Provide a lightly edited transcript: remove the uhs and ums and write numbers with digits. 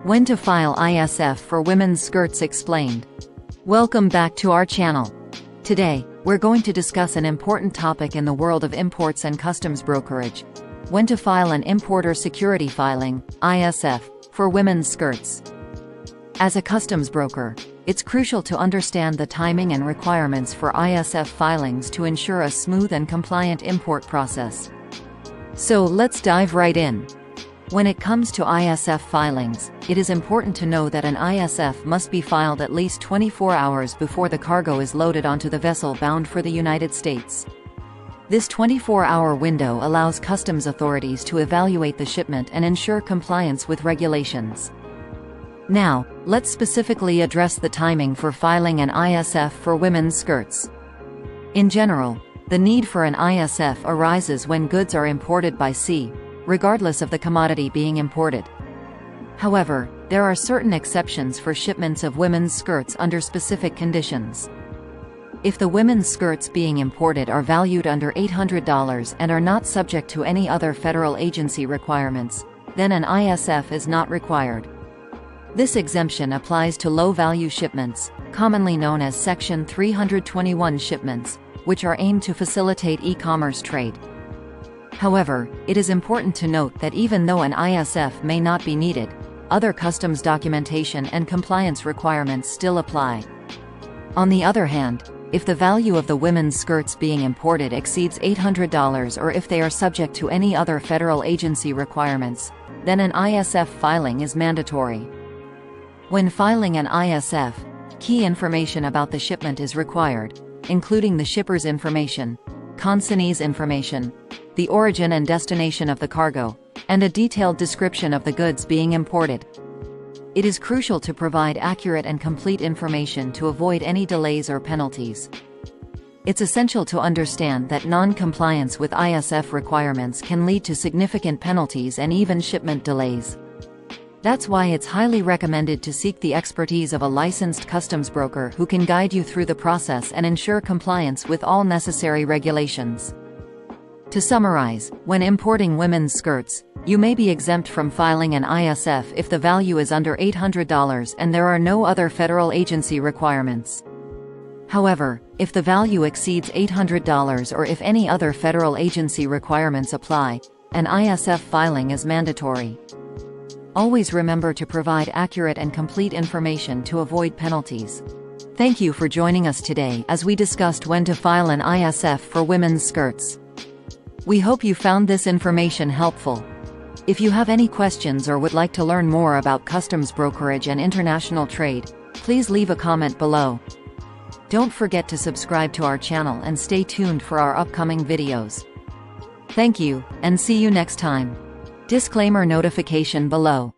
When to file ISF for women's skirts explained. Welcome back to our channel. Today, we're going to discuss an important topic in the world of imports and customs brokerage. When to file an importer security filing, ISF, for women's skirts. As a customs broker, it's crucial to understand the timing and requirements for ISF filings to ensure a smooth and compliant import process. So let's dive right in. When it comes to ISF filings, it is important to know that an ISF must be filed at least 24 hours before the cargo is loaded onto the vessel bound for the United States. This 24-hour window allows customs authorities to evaluate the shipment and ensure compliance with regulations. Now, let's specifically address the timing for filing an ISF for women's skirts. In general, the need for an ISF arises when goods are imported by sea, regardless of the commodity being imported. However, there are certain exceptions for shipments of women's skirts under specific conditions. If the women's skirts being imported are valued under $800 and are not subject to any other federal agency requirements, then an ISF is not required. This exemption applies to low-value shipments, commonly known as Section 321 shipments, which are aimed to facilitate e-commerce trade. However, it is important to note that even though an ISF may not be needed, other customs documentation and compliance requirements still apply. On the other hand, if the value of the women's skirts being imported exceeds $800 or if they are subject to any other federal agency requirements, then an ISF filing is mandatory. When filing an ISF, key information about the shipment is required, including the shipper's information, consignee's information, the origin and destination of the cargo, and a detailed description of the goods being imported. It is crucial to provide accurate and complete information to avoid any delays or penalties. It's essential to understand that non-compliance with ISF requirements can lead to significant penalties and even shipment delays. That's why it's highly recommended to seek the expertise of a licensed customs broker who can guide you through the process and ensure compliance with all necessary regulations. To summarize, when importing women's skirts, you may be exempt from filing an ISF if the value is under $800 and there are no other federal agency requirements. However, if the value exceeds $800 or if any other federal agency requirements apply, an ISF filing is mandatory. Always remember to provide accurate and complete information to avoid penalties. Thank you for joining us today as we discussed when to file an ISF for women's skirts. We hope you found this information helpful. If you have any questions or would like to learn more about customs brokerage and international trade, please leave a comment below. Don't forget to subscribe to our channel and stay tuned for our upcoming videos. Thank you, and see you next time. Disclaimer notification below.